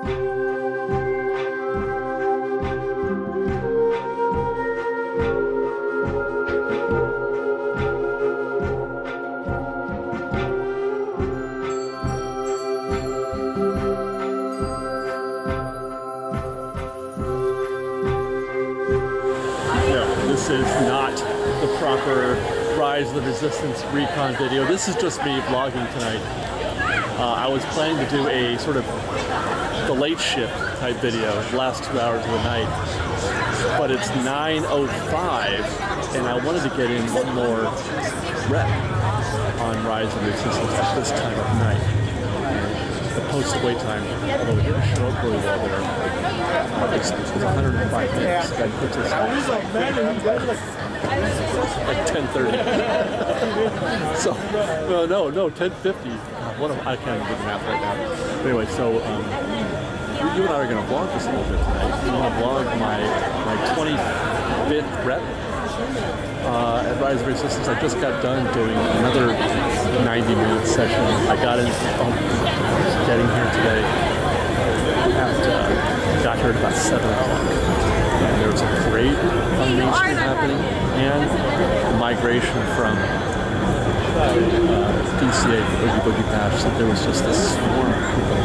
This is not the proper Rise of the Resistance recon video. This is just me vlogging tonight. I was planning to do a sort of the late shift type video, the last 2 hours of the night, but it's 9:05 and I wanted to get in one more rep on Rise of the Resistance at this time of night. The post wait time, although it didn't show up really well there, it was 105 minutes. I put this like 10:30. So, no, 10:50. I can't even do the math right now. Anyway, so you and I are going to vlog this a little bit tonight. I'm going to vlog my 25th rep at Rise of Resistance. I just got done doing another 90-minute session. I got in, getting here today got here at about 7 o'clock. And there was a parade on Main Street happening and the migration from DCA to Oogie Boogie Bash. So there was just this swarm of people.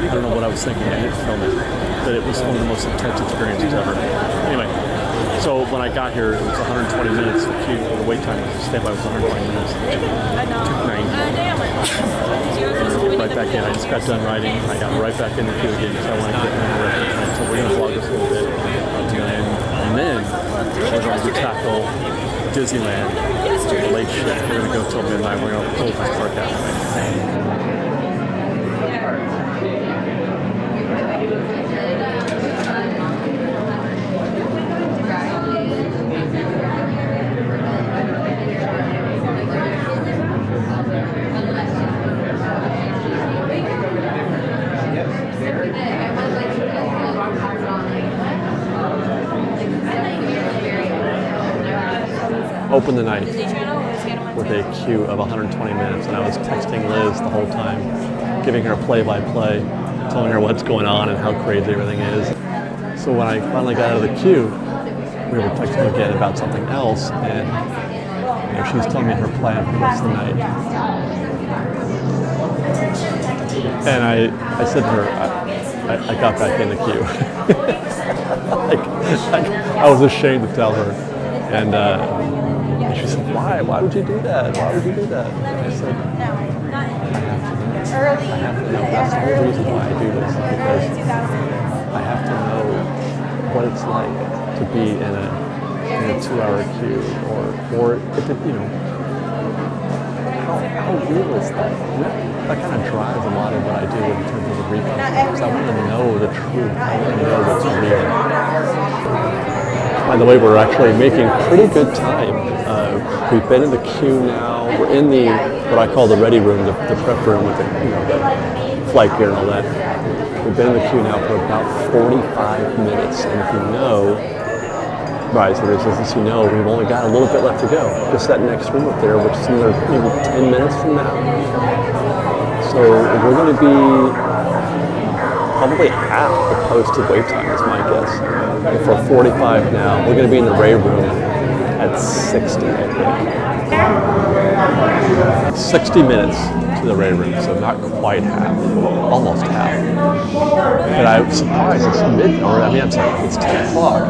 I don't know what I was thinking. I didn't film it, but it was one of the most intense experiences ever. Anyway, so when I got here, it was 120 minutes. The wait time to stand by was 120 minutes. It took 90. Right back in. I just got done riding. I got right back in the queue again because I wanted to get in the rest. So we're going to vlog this a little bit. And then we're going to tackle Disneyland, the late shift. We're going to go till midnight. We're going to close this park out. Opened the night with a queue of 120 minutes, and I was texting Liz the whole time, giving her a play-by-play, telling her what's going on and how crazy everything is. So when I finally got out of the queue, we were texting again about something else, and she's telling me her plan for the rest of the night. And I said to her, I got back in the queue. I was ashamed to tell her, and she said, why? Why would you do that? Why would you do that? And I said, I have to know. That's the whole reason why I do this, because I have to know what it's like to be in a 2-hour queue, or if it, how real is that? That kind of drives a lot of what I do in terms of the recon. Because I want to know the truth. I want to know what's real. By the way, we're actually making pretty good time. We've been in the queue now. We're in the what I call the ready room, the prep room with the the flight gear and all that. We've been in the queue now for about 45 minutes, and if you know Rise of the Resistance, we've only got a little bit left to go. Just that next room up there, which is another maybe 10 minutes from now. So we're going to be probably half the posted wait time is my guess. And for 45 now, we're going to be in the Ray room at 60, I think. 60 minutes to the Ray room, so not quite half, almost half. But I was surprised, it's it's 10 o'clock. I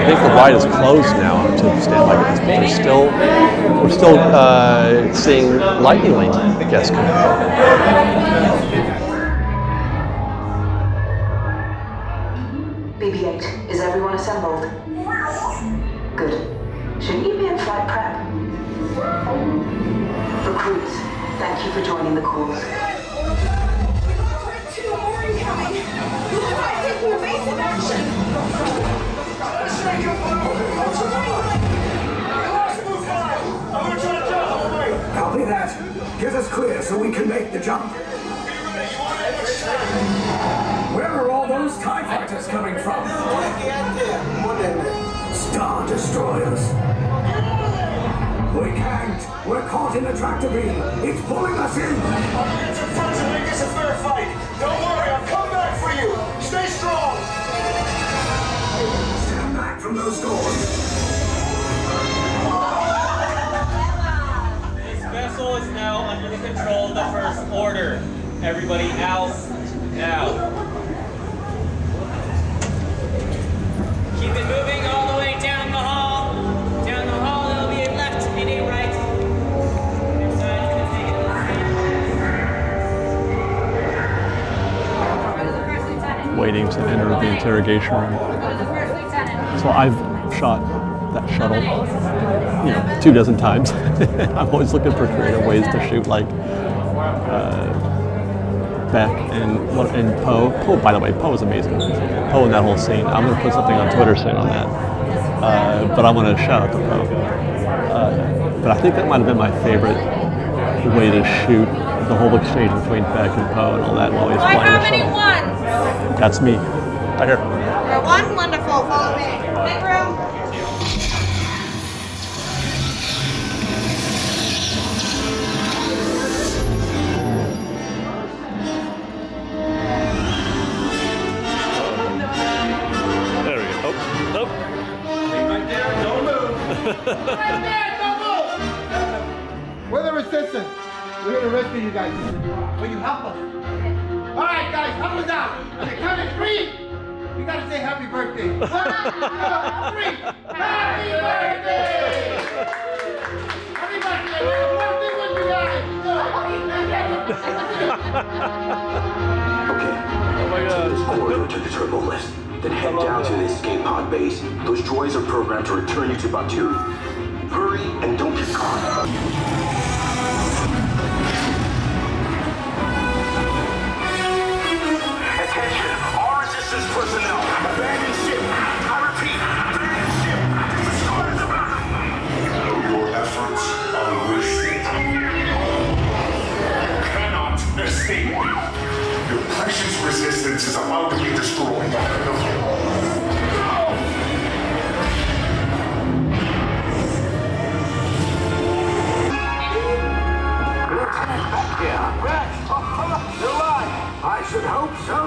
think the ride is closed now to stand by guests, but we're still seeing Lightning Lane guests coming. BB-8, is everyone assembled? Good. Shouldn't you be in flight prep? Recruits, thank you for joining the cause. Two more incoming! Look like taking evasive action! Copy that. Get us clear so we can make the jump. Where are all those TIE fighters coming from? Star Destroyers. We can't. We're caught in a tractor beam. It's pulling us in. Our units are frozen. Make this a fair fight. Don't worry, I'll come back. the first order. Everybody out now. Keep it moving all the way down the hall. Down the hall, there'll be a left and a right. Next side is going to take it to the same. Waiting to enter the interrogation room. So I've shot that shuttle, 24 times. I'm always looking for creative ways to shoot, like Beck and Poe. Poe, by the way, Poe is amazing. Poe in that whole scene. I'm gonna put something on Twitter soon on that. But I want to shout out to Poe. But I think that might have been my favorite way to shoot the whole exchange between Beck and Poe and all that while he's flying the shuttle. That's me. Right here. You're one, wonderful. Follow me. Make room. There we go. Oh, nope. Right there, don't move. Right there, don't move. We're the resistance. We're here to rescue you guys. Will you help us? All right, guys, help us out. On the count of 3, we gotta say happy birthday. 1, 2, 3. Happy birthday! Happy birthday! Happy birthday with you guys. Okay. Oh my God. This corridor to the turbo lift. Then head down to the escape pod base. Those droids are programmed to return you to Batuu. Hurry and don't get caught. Attention, all resistance personnel. Abandon ship. I repeat, abandon ship. This is orders about. Your efforts are wasted. You cannot escape me. Your precious resistance is about to be destroyed. You're right. I should hope so.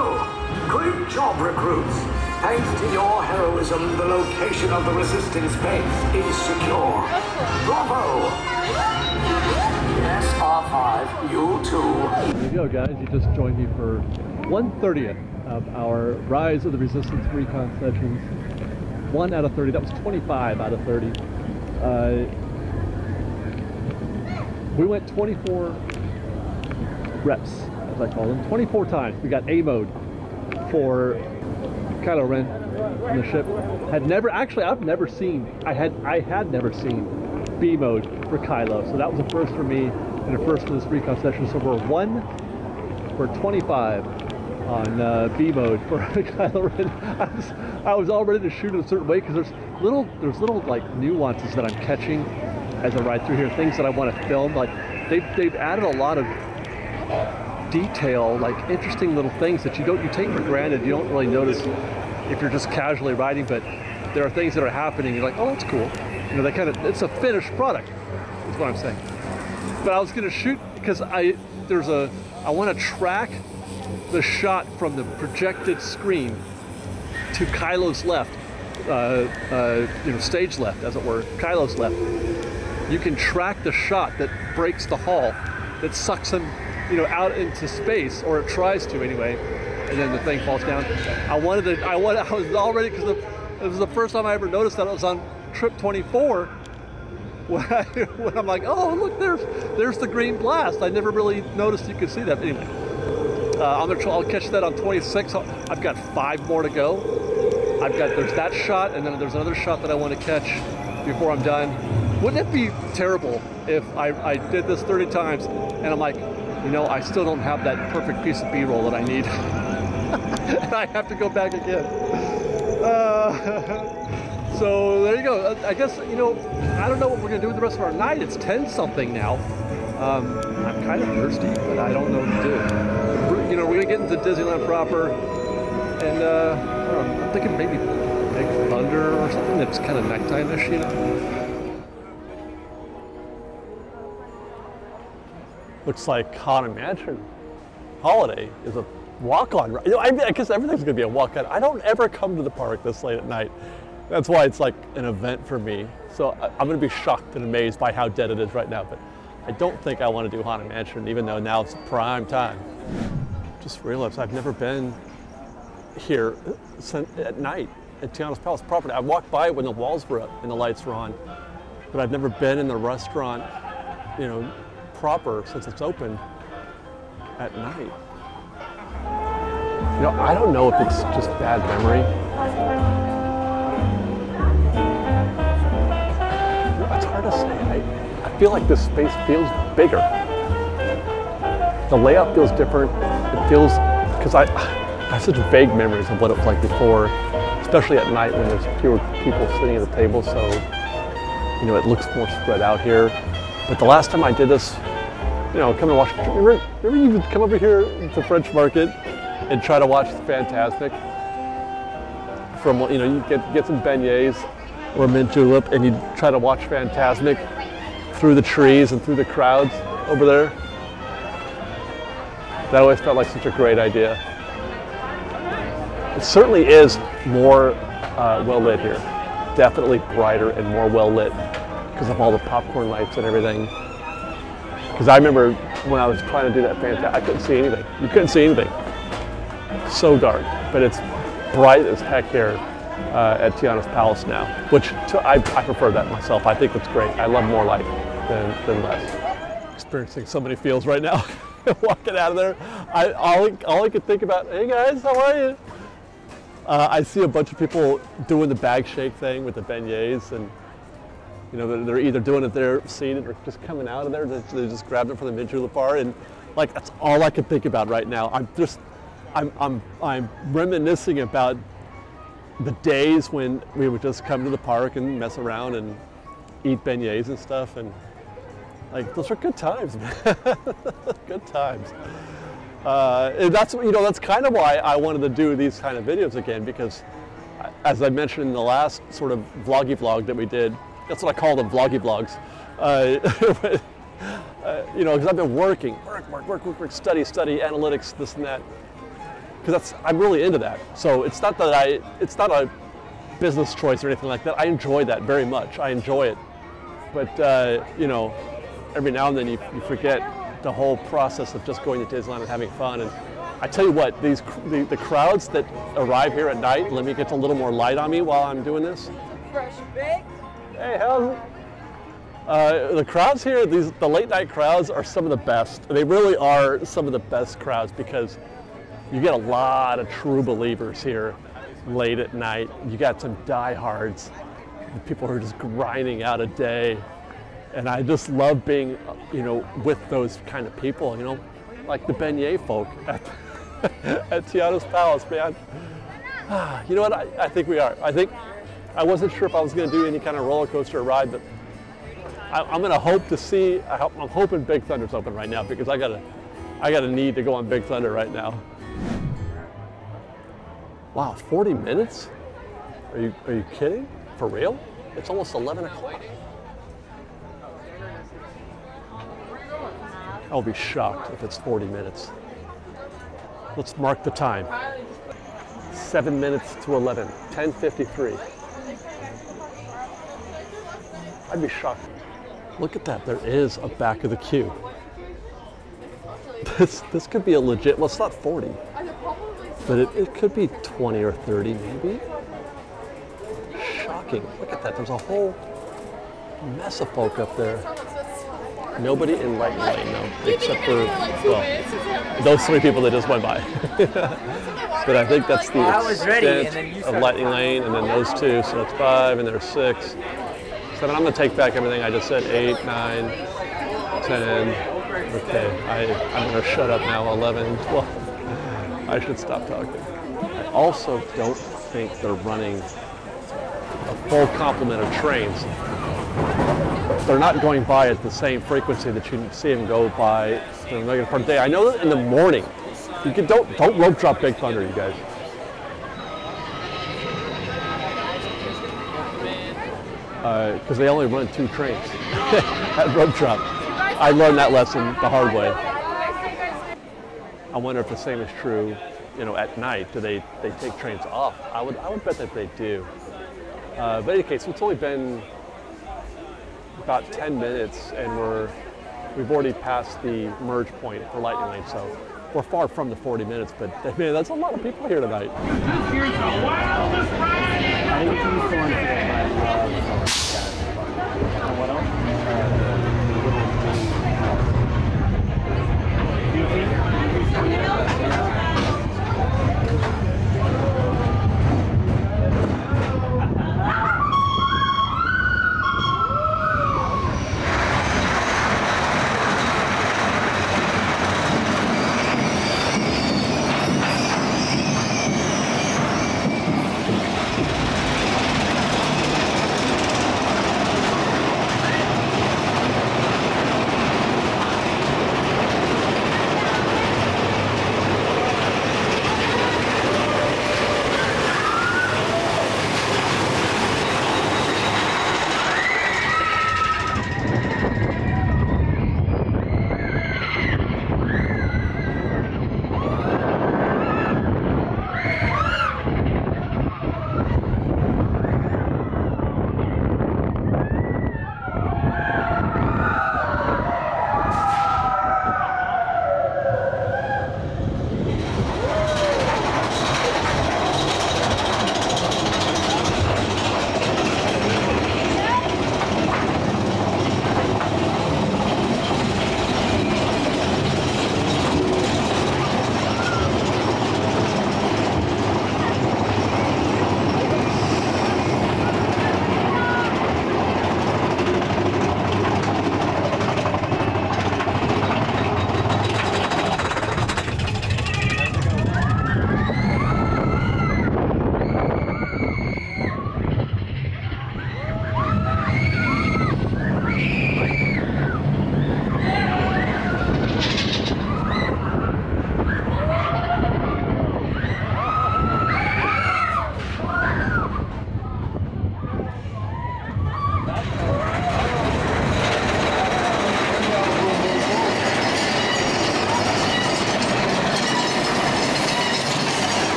Great job, recruits. Thanks to your heroism, the location of the resistance base is secure. Bravo! Yes, R5, you too. There you go, guys. You just joined me for 1/30th of our Rise of the Resistance recon sessions. 1 out of 30. That was 25 out of 30. We went 24 reps, as I call them, 24 times. We got A mode for Kylo Ren on the ship. I've never seen B mode for Kylo, so that was a first for me and a first for this recon session. So we're 25 on B mode for Kylo Ren. I was all ready to shoot in a certain way because there's little like nuances that I'm catching as I ride through here, things that I want to film. Like they've added a lot of detail, like interesting little things that you take for granted. You don't really notice if you're just casually riding, but there are things that are happening. You're like, oh, that's cool. It's a finished product, is what I'm saying. But I was gonna shoot because I want to track the shot from the projected screen to Kylo's left, stage left, as it were, Kylo's left. You can track the shot that breaks the hull, that sucks him, out into space, or it tries to anyway, and then the thing falls down. I was already, because it was the first time I ever noticed that. I was on trip 24 when I'm like, oh look, there's the green blast. I never really noticed you could see that. Anyway, I'll catch that on 26. I've got 5 more to go. There's that shot, and then there's another shot that I want to catch before I'm done. Wouldn't it be terrible if I did this 30 times and I'm like, I still don't have that perfect piece of B-roll that I need. And I have to go back again. So there you go. I guess, I don't know what we're going to do with the rest of our night. It's 10-something now. I'm kind of thirsty, but I don't know what to do. We're going to get into Disneyland proper. And I'm thinking maybe Big Thunder or something that's kind of nighttime-ish, Looks like Haunted Mansion Holiday is a walk-on. I guess everything's gonna be a walk-on. I don't ever come to the park this late at night. That's why it's like an event for me. So I'm gonna be shocked and amazed by how dead it is right now. But I don't think I want to do Haunted Mansion, even though now it's prime time. Just realized I've never been here at night at Tiana's Palace property. I walked by it when the walls were up and the lights were on, but I've never been in the restaurant, you know, proper since it's open at night. You know, I don't know if it's just bad memory. It's hard to say. I feel like this space feels bigger. The layout feels different. It feels, because I have such vague memories of what it was like before, especially at night when there's fewer people sitting at the table, so, you know, it looks more spread out here. But the last time I did this, you know, come and watch, remember you would come over here to French Market and try to watch the Fantasmic from, you know, you get some beignets or mint julep and you try to watch Fantasmic through the trees and through the crowds over there. That always felt like such a great idea. It certainly is more well lit here. Definitely brighter and more well lit because of all the popcorn lights and everything. Because I remember when I was trying to do that Fantasmic, I couldn't see anything. You couldn't see anything. So dark, but it's bright as heck here at Tiana's Palace now, which I prefer that myself. I think it's great. I love more light than less. Experiencing so many feels right now. Walking out of there, all I could think about, hey guys, how are you? I see a bunch of people doing the bag shake thing with the beignets, and you know they're either doing it there, seeing it, or just coming out of there. They just grabbed it from the mint julep bar, and like that's all I can think about right now. I'm reminiscing about the days when we would just come to the park and mess around and eat beignets and stuff, and like those are good times, man. Good times. And that's kind of why I wanted to do these kind of videos again, because as I mentioned in the last sort of vloggy vlog that we did, that's what I call them, vloggy vlogs. You know, because I've been work, study, analytics, this and that. Because I'm really into that. So it's not that it's not a business choice or anything like that. I enjoy that very much. I enjoy it. But you know, every now and then you forget the whole process of just going to Disneyland and having fun. And I tell you what, the crowds that arrive here at night, let me get a little more light on me while I'm doing this. Fresh baked. Hey, how's it? The crowds here, the late night crowds are some of the best. They really are some of the best crowds because you get a lot of true believers here late at night. You got some diehards, people who are just grinding out a day. And I just love being, you know, with those kind of people, you know, like the beignet folk at Tiana's Palace, man. You know what, I think we are. I wasn't sure if I was gonna do any kind of roller coaster ride, but I'm gonna hope to see, I'm hoping Big Thunder's open right now because I got a need to go on Big Thunder right now. Wow, 40 minutes? Are you kidding? For real? It's almost 11 o'clock. I'll be shocked if it's 40 minutes. Let's mark the time. 7 minutes to 11, 10:53. I'd be shocked. Look at that, there is a back of the queue. This could be a legit, well, it's not 40, but it could be 20 or 30 maybe. Shocking, look at that, there's a whole mess of folk up there. Nobody in Lightning Lane, no, except for, well, those 3 people that just went by. But I think that's the extent of Lightning Lane, and then those 2, so that's 5, and there's 6. So then I'm gonna take back everything I just said, 8, 9, 10. Okay, I'm gonna shut up now, 11, 12. I should stop talking. I also don't think they're running a full complement of trains. They're not going by at the same frequency that you see them go by in the regular part of the day. I know that in the morning, don't rope drop Big Thunder, you guys. Because they only run 2 trains at rope drop. I learned that lesson the hard way. I wonder if the same is true, you know, at night. Do they take trains off? I would bet that they do. But in any case, it's only been about 10 minutes and we're We've already passed the merge point for Lightning Lane, so we're far from the 40 minutes, but man, that's a lot of people here tonight. Here's the wildest ride in What else?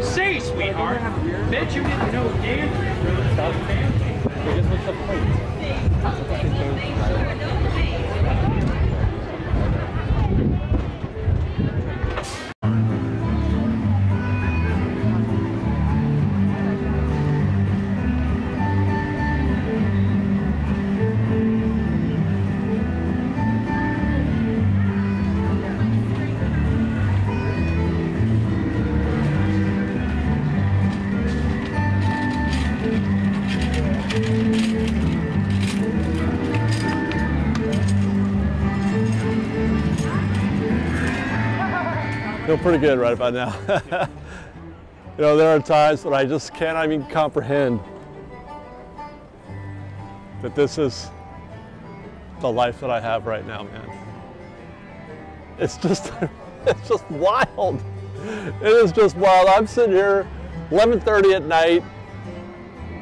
Say, sweetheart, bet you didn't know Dandridge Road is so fancy. Feel pretty good right about now. You know, there are times when I just can't even comprehend that this is the life that I have right now, man. It's just wild. It is just wild. I'm sitting here 11:30 at night,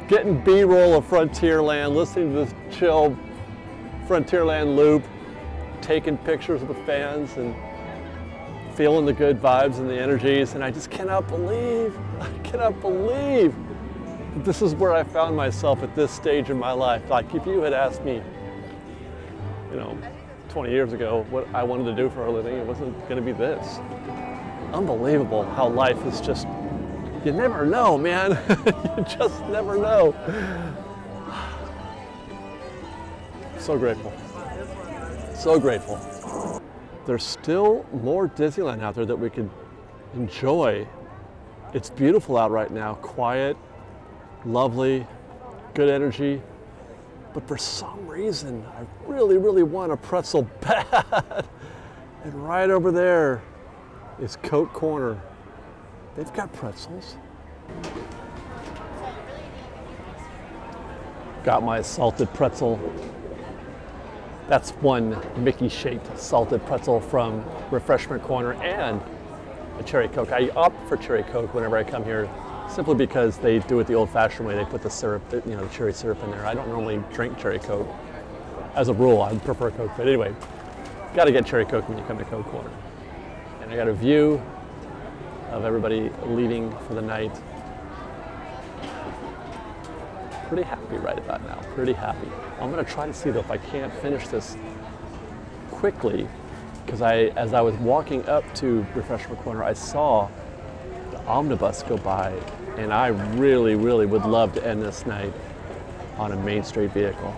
getting B-roll of Frontierland, listening to this chill Frontierland loop, taking pictures of the fans and feeling the good vibes and the energies, and I just cannot believe that this is where I found myself at this stage in my life. Like, if you had asked me, you know, 20 years ago what I wanted to do for a living, it wasn't going to be this. Unbelievable how life is just, you never know, man. You just never know. So grateful. So grateful. There's still more Disneyland out there that we could enjoy. It's beautiful out right now, quiet, lovely, good energy. But for some reason, I really, really want a pretzel bad. And right over there is Coke Corner. They've got pretzels. Got my salted pretzel. That's one Mickey-shaped salted pretzel from Refreshment Corner and a cherry Coke. I opt for cherry Coke whenever I come here, simply because they do it the old-fashioned way. They put the syrup, the cherry syrup in there. I don't normally drink cherry Coke. As a rule, I prefer Coke, but anyway, got to get cherry Coke when you come to Coke Corner. And I got a view of everybody leaving for the night. Pretty happy right about now, pretty happy. I'm gonna try to see though if I can't finish this quickly, because as I was walking up to Refreshment Corner, I saw the omnibus go by, and I really, really would love to end this night on a Main Street vehicle.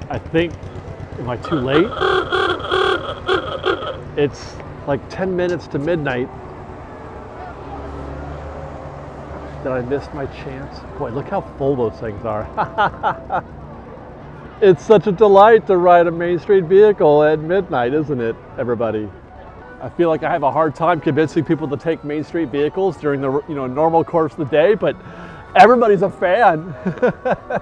I think, am I too late? It's like 10 minutes to midnight. Did I miss my chance? Boy, look how full those things are. It's such a delight to ride a Main Street vehicle at midnight, isn't it, everybody? I feel like I have a hard time convincing people to take Main Street vehicles during the normal course of the day, but everybody's a fan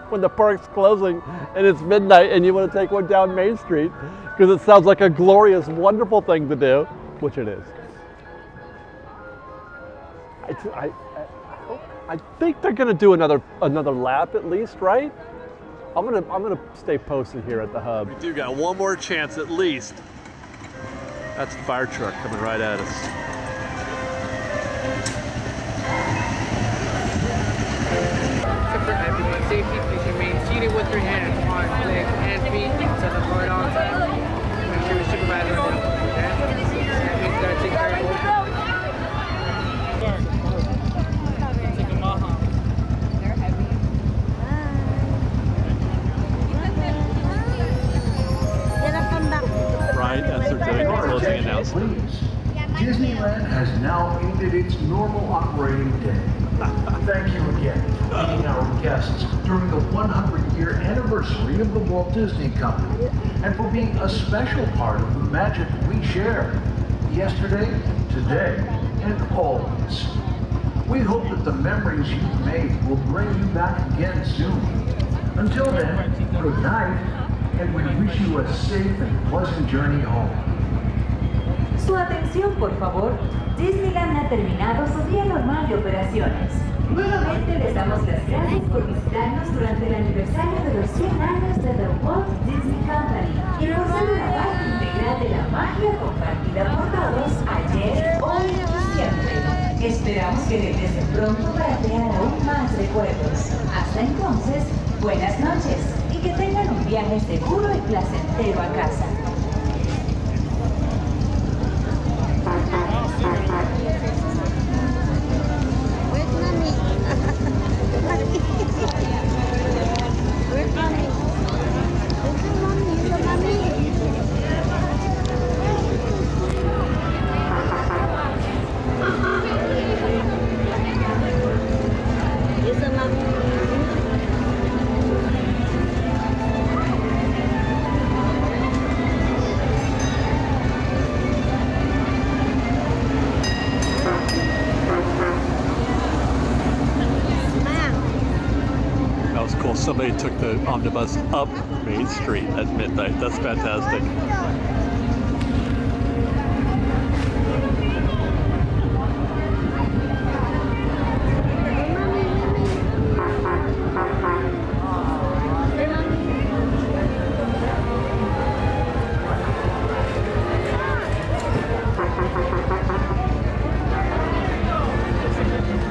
when the park's closing and it's midnight and you want to take one down Main Street because it sounds like a glorious, wonderful thing to do, which it is. I think they're gonna do another lap at least, right? I'm gonna stay posted here at the hub. We do got one more chance at least. That's the fire truck coming right at us. For everyone's safety, please remain seated with your hands, arms, legs, and feet until the board on time. Make sure your supervisor knows. Okay? That means that take care of it. Right as they're doing the closing announcement. Disneyland has now ended its normal operating day. Thank you again for meeting our guests during the 100-year anniversary of the Walt Disney Company and for being a special part of the magic we share yesterday, today, and always. We hope that the memories you've made will bring you back again soon. Until then, good night. And we wish you a safe and pleasant journey home. Su atención, por favor. Disneyland ha terminado su día normal de operaciones. Nuevamente les damos las gracias por visitarnos durante el aniversario de los 100 años de The Walt Disney Company y por ser una parte integral de la magia compartida por todos ayer, hoy y siempre. Esperamos que regresen pronto para crear aún más recuerdos. Hasta entonces, buenas noches. Que tengan un viaje seguro y placentero a casa. Somebody took the omnibus up Main Street at midnight. That's fantastic.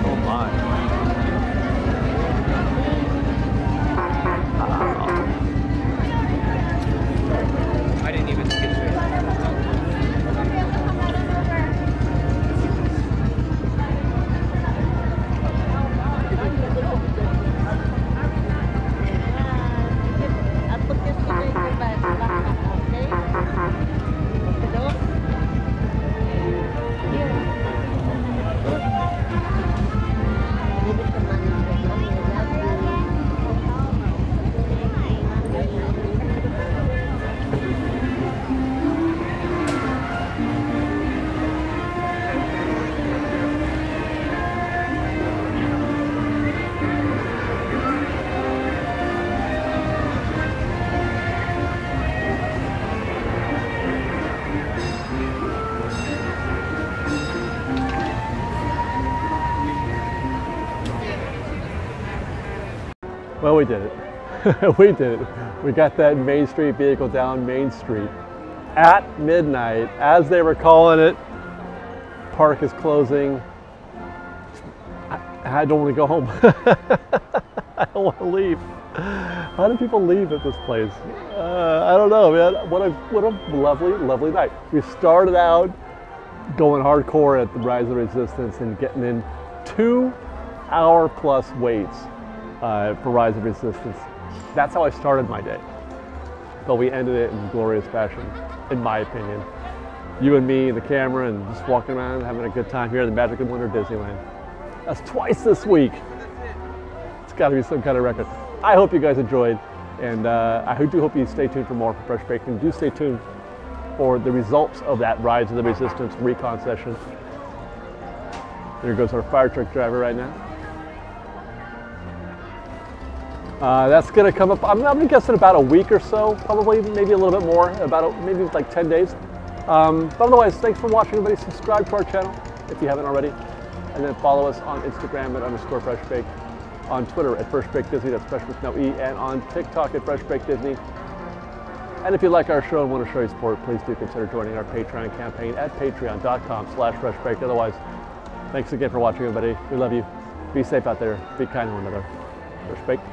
Oh my. I didn't even skip Well, we did it. We did it. We got that Main Street vehicle down Main Street at midnight, as they were calling it. Park is closing. I don't want to go home. I don't want to leave. How do people leave at this place? I don't know, man. What a lovely, lovely night. We started out going hardcore at the Rise of the Resistance and getting in 2-hour-plus waits for Rise of Resistance. That's how I started my day. But we ended it in glorious fashion, in my opinion. You and me and the camera and just walking around having a good time here in the Magic of Winter Disneyland. That's twice this week. It's got to be some kind of record. I hope you guys enjoyed, and I do hope you stay tuned for more for Fresh Baked, and do stay tuned for the results of that Rise of the Resistance recon session. There goes our fire truck driver right now. That's going to come up, I'm guessing about a week or so, probably, maybe a little bit more, maybe like 10 days. But otherwise, thanks for watching, everybody. Subscribe to our channel if you haven't already. And then follow us on Instagram at _FreshBaked, on Twitter at FreshBakedDisney, that's Fresh with no E, and on TikTok at FreshBakedDisney. And if you like our show and want to show your support, please do consider joining our Patreon campaign at patreon.com/FreshBaked. Otherwise, thanks again for watching, everybody. We love you. Be safe out there. Be kind to one another. Fresh Baked.